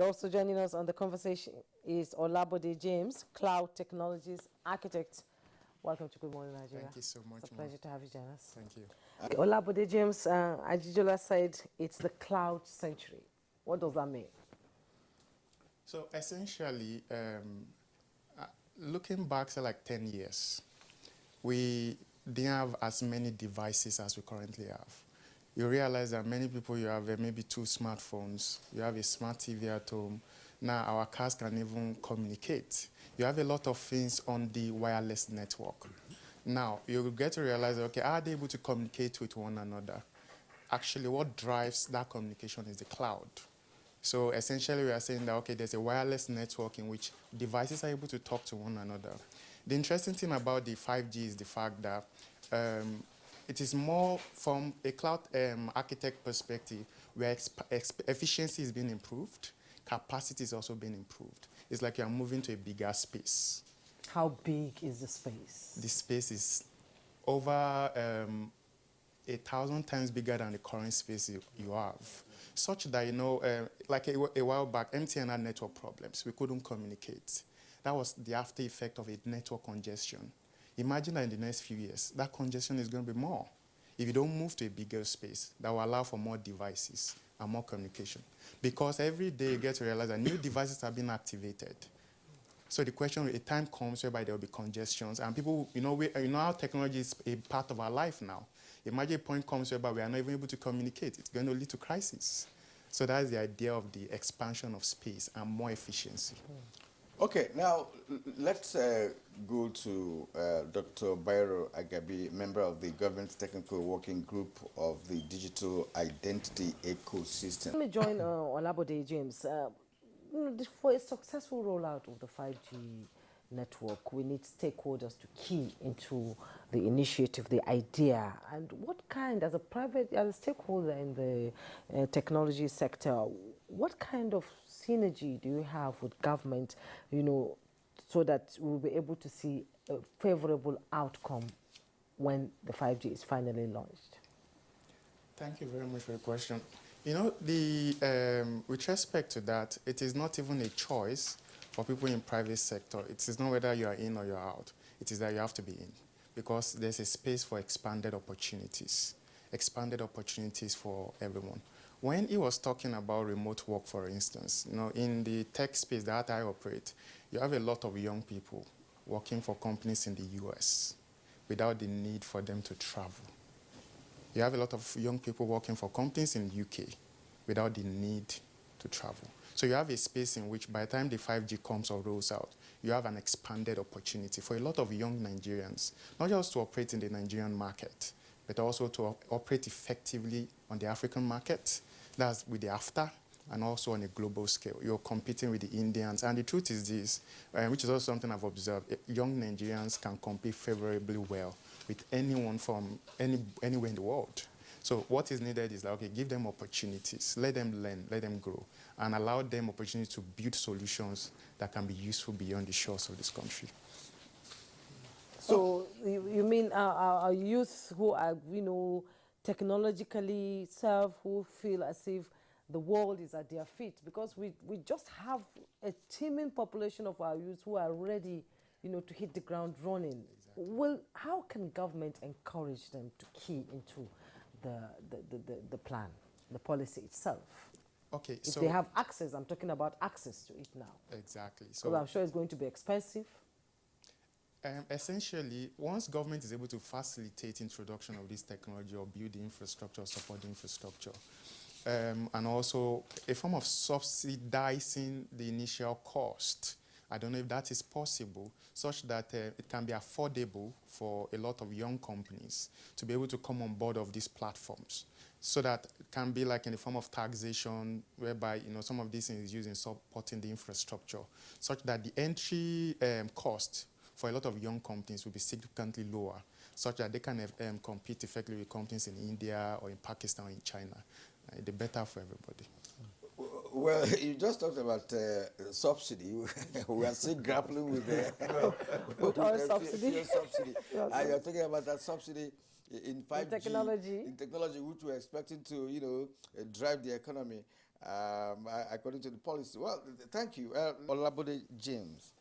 Also joining us on the conversation is Olabode James, Cloud Technologies Architect. Welcome to Good Morning Nigeria. Thank you so much. It's a pleasure to have you join us. Thank you. Olabode James, Ajijola said it's the cloud century. What does that mean? So essentially, looking back to like 10 years, we didn't have as many devices as we currently have. You realize that many people, you have maybe 2 smartphones, you have a smart TV at home. Now our cars can even communicate. You have a lot of things on the wireless network. Now you get to realize, okay, are they able to communicate with one another? Actually, what drives that communication is the cloud. So essentially, we are saying that, okay, there's a wireless network in which devices are able to talk to one another. The interesting thing about the 5G is the fact that it is more from a cloud architect perspective where efficiency is being improved, capacity is also being improved. It's like you're moving to a bigger space. How big is the space? The space is over 1,000 times bigger than the current space you have. Such that, you know, like a while back, NTA had network problems. We couldn't communicate. That was the after effect of a network congestion. Imagine that in the next few years, that congestion is going to be more. If you don't move to a bigger space, that will allow for more devices and more communication. Because every day you get to realize that new devices are being activated. So the question, a time comes whereby there will be congestions, and people, you know how technology is a part of our life now. Imagine a point comes whereby we are not even able to communicate. It's going to lead to crisis. So that's the idea of the expansion of space and more efficiency. Okay, now let's go to Dr. Bairo Agabi, member of the Government Technical Working Group of the Digital Identity Ecosystem. Let me join Olabode James. For a successful rollout of the 5G network, we need stakeholders to key into the initiative, the idea. And what kind, as a stakeholder in the technology sector, what kind of synergy do you have with government, you know, so that we'll be able to see a favorable outcome when the 5G is finally launched? Thank you very much for your question. You know, with respect to that, it is not even a choice for people in private sector. It is not whether you are in or you're out. It is that you have to be in, because there's a space for expanded opportunities for everyone. When he was talking about remote work, for instance, you know, in the tech space that I operate, you have a lot of young people working for companies in the US without the need for them to travel. You have a lot of young people working for companies in the UK without the need to travel. So you have a space in which by the time the 5G comes or rolls out, you have an expanded opportunity for a lot of young Nigerians, not just to operate in the Nigerian market, but also to operate effectively on the African market. That's with the AFTA, and also on a global scale. You're competing with the Indians. And the truth is this, which is also something I've observed, young Nigerians can compete favorably well with anyone from anywhere in the world. So what is needed is like, okay, give them opportunities, let them learn, let them grow, and allow them opportunity to build solutions that can be useful beyond the shores of this country. So you mean our youth who are, you know, technologically serve, who feel as if the world is at their feet, because we just have a teeming population of our youth who are ready, you know, to hit the ground running. Exactly. Well, how can government encourage them to key into the plan, the policy itself? Okay, if they have access, I'm talking about access to it now. Exactly. So I'm sure it's going to be expensive. Essentially, once government is able to facilitate introduction of this technology or build the infrastructure, support the infrastructure, and also a form of subsidizing the initial cost, I don't know if that is possible, such that it can be affordable for a lot of young companies to be able to come on board of these platforms, so that it can be like in the form of taxation, whereby, you know, some of these things is used in supporting the infrastructure, such that the entry cost for a lot of young companies will be significantly lower, such that they can compete effectively with companies in India or in Pakistan or in China. The better for everybody. Well, you just talked about subsidy. We are still grappling with subsidy. Subsidy. And you're talking about that subsidy in 5G, technology, which we're expecting to, you know, drive the economy. according to the policy. Well, thank you. Olabode James,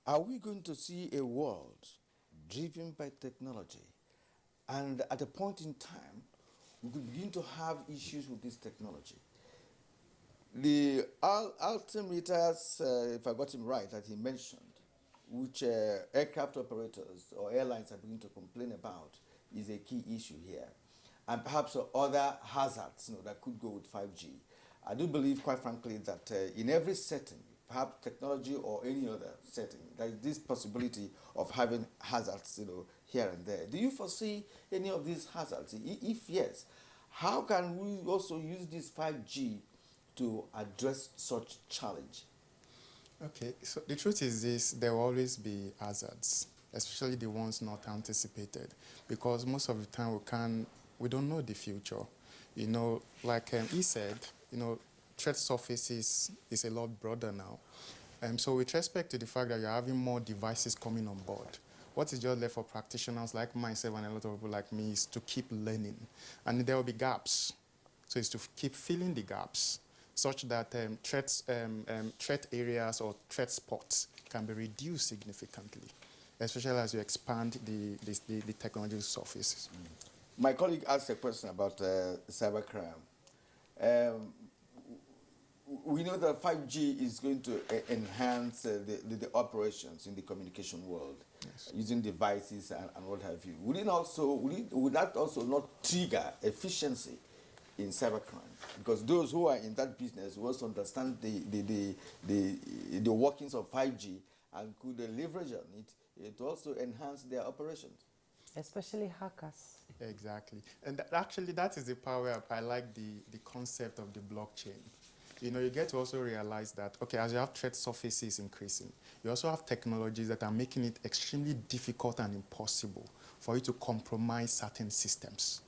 are we going to see a world driven by technology? And at a point in time, we could begin to have issues with this technology. The altimeters, if I got him right, that he mentioned, which aircraft operators or airlines are beginning to complain about, is a key issue here. And perhaps other hazards that could go with 5G. I do believe, quite frankly, that in every setting, perhaps technology or any other setting, there is this possibility of having hazards here and there. Do you foresee any of these hazards? If yes, how can we also use this 5G to address such challenge? Okay, so the truth is this, there will always be hazards, especially the ones not anticipated, because most of the time we don't know the future. Like he said, threat surface is a lot broader now. So with respect to the fact that you're having more devices coming on board, what is just left for practitioners like myself and a lot of people like me is to keep learning. And there will be gaps. So it's to keep filling the gaps such that threat areas or threat spots can be reduced significantly, especially as you expand the technology surfaces. My colleague asked a question about cybercrime. We know that 5G is going to enhance the operations in the communication world, yes, using devices and what have you. Would that also not trigger efficiency in cybercrime? Because those who are in that business will also understand the workings of 5G and could leverage on it to also enhance their operations. Especially hackers. Exactly. And actually, that is the power. I like the concept of the blockchain. You get to also realize that, okay, as you have threat surfaces increasing, you also have technologies that are making it extremely difficult and impossible for you to compromise certain systems.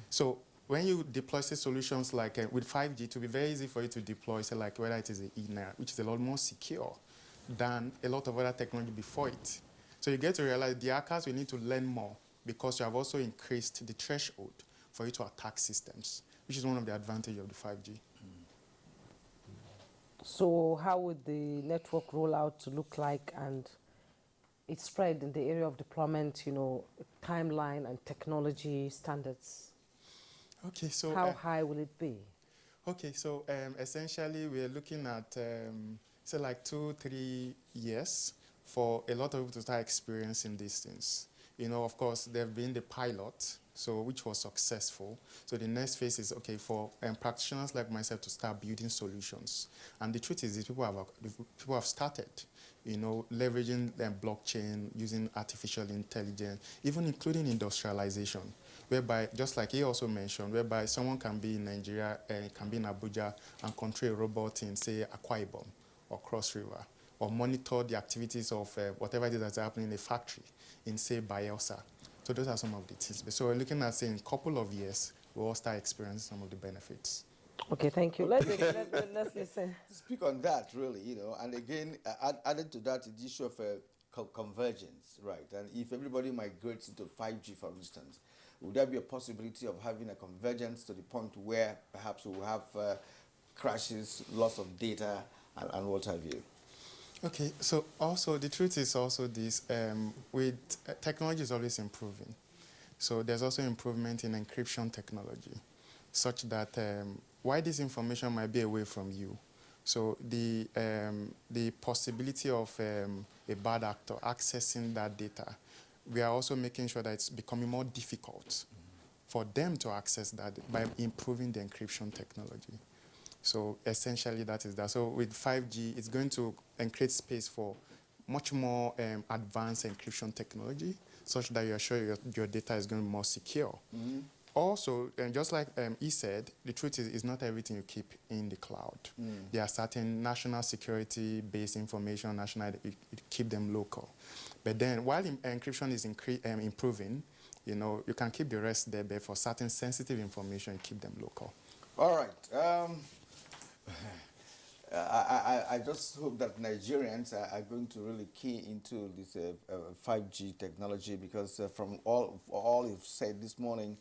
So when you deploy solutions like with 5G, it will be very easy for you to deploy, say, like whether it is an ENR, which is a lot more secure than a lot of other technology before it. So you get to realize the hackers will need to learn more because you have also increased the threshold for you to attack systems, which is one of the advantages of the 5G. So how would the network rollout look like and its spread in the area of deployment, timeline and technology standards? Okay, so how high will it be? Okay, so essentially we're looking at, say, like 2-3 years for a lot of people to start experiencing these things. Of course, there have been the pilot, which was successful. So the next phase is, okay, for practitioners like myself to start building solutions. And the truth is, people have started, leveraging blockchain, using artificial intelligence, even including industrialization, whereby, just like he also mentioned, whereby someone can be in Nigeria, can be in Abuja, and control a robot in, say, Akwa Ibom or Cross River, or monitor the activities of whatever it is that's happening in a factory in, say, Bayelsa. So those are some of the things. So we're looking at, say, in a couple of years, we'll all start experiencing some of the benefits. Okay, thank you. Let's listen. Speak on that, really, and again, added to that, the issue of convergence, right? And if everybody migrates into 5G, for instance, would there be a possibility of having a convergence to the point where perhaps we will have crashes, loss of data, and what have you? Okay, so also the truth is also this, with technology is always improving. So there's also improvement in encryption technology, such that while this information might be away from you, so the possibility of a bad actor accessing that data, we are also making sure that it's becoming more difficult for them to access that by improving the encryption technology. So essentially that is that. So with 5G, it's going to create space for much more advanced encryption technology, such that you're sure your data is going to be more secure. Mm-hmm. Also, just like he said, the truth is not everything you keep in the cloud. There are certain national security-based information, you keep them local. But then while encryption is improving, you can keep the rest there, but for certain sensitive information, you keep them local. All right. I just hope that Nigerians are going to really key into this 5G technology, because from all you've said this morning,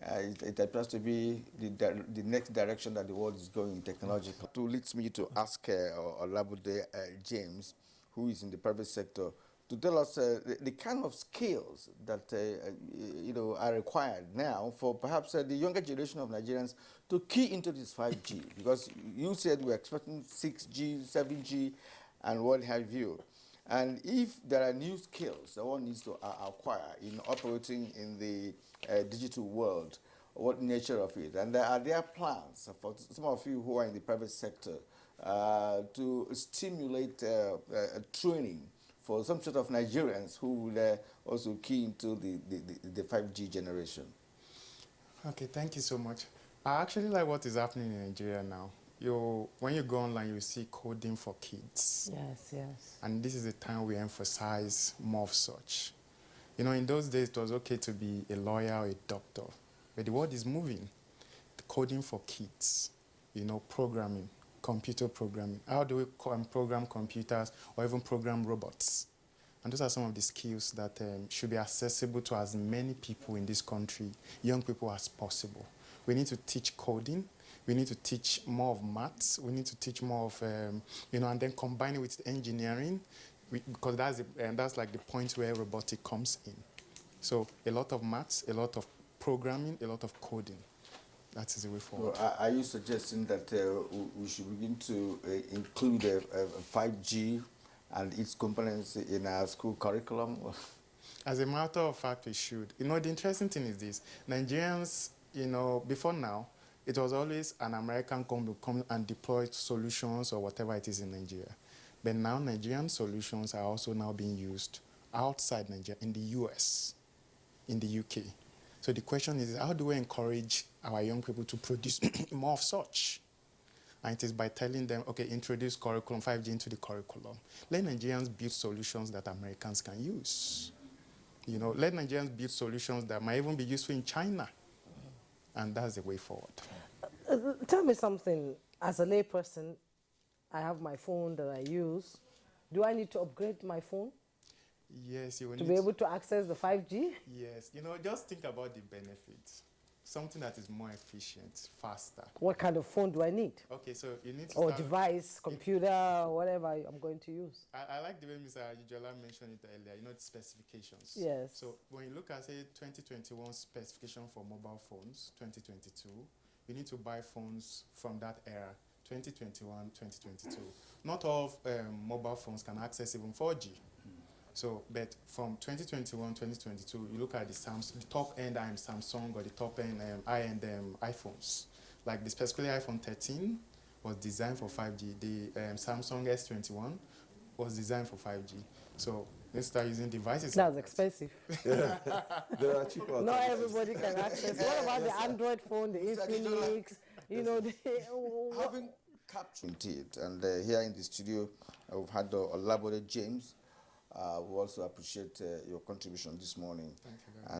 It appears to be the next direction that the world is going technologically. That leads me to ask Olabode James, who is in the private sector, to tell us the kind of skills that are required now for perhaps the younger generation of Nigerians to key into this 5G. Because you said we're expecting 6G, 7G, and what have you. And if there are new skills that one needs to acquire in operating in the digital world, what nature of it? And are there plans for some of you who are in the private sector to stimulate training for some sort of Nigerians who will also key into the 5G generation? Okay, thank you so much. I actually like what is happening in Nigeria now. When you go online, you see coding for kids. Yes, yes. And this is the time we emphasize more of such. In those days, it was okay to be a lawyer or a doctor. But the world is moving. The coding for kids, programming, computer programming. How do we program computers or even program robots? And those are some of the skills that should be accessible to as many people in this country, young people, as possible. We need to teach coding. We need to teach more of maths. We need to teach more of, and then combine it with engineering, because that's like the point where robotic comes in. So a lot of maths, a lot of programming, a lot of coding. That is the way forward. Well, are you suggesting that we should begin to include 5G and its components in our school curriculum? As a matter of fact, we should. The interesting thing is this. Nigerians, before now, it was always an American company come and deploy solutions or whatever it is in Nigeria. But now Nigerian solutions are also now being used outside Nigeria, in the US, in the UK. So the question is, how do we encourage our young people to produce more of such? And it is by telling them, okay, introduce curriculum, 5G into the curriculum. Let Nigerians build solutions that Americans can use. Let Nigerians build solutions that might even be useful in China. And that's the way forward. Tell me something. As a layperson, I have my phone that I use. Do I need to upgrade my phone? Yes, you will to need be able to access the 5G? Yes, just think about the benefits. Something that is more efficient, faster. What kind of phone do I need? Okay, so you need to or device, computer, whatever I'm going to use. I like the way Mr. Ajijola mentioned it earlier, the specifications. Yes. So when you look at, say, 2021 specification for mobile phones, 2022, you need to buy phones from that era, 2021, 2022. Not all mobile phones can access even 4G. So, but from 2021, 2022, you look at the top end Samsung or the top end high-end iPhones. Like specifically iPhone 13 was designed for 5G. The Samsung S21 was designed for 5G. So let's start using devices. That's expensive. Yeah. There are cheaper. Not everybody can access. What about the Android phone, the Infinix? Having captured it, and here in the studio, we've had Olabode James. We also appreciate your contribution this morning. Thank you very much.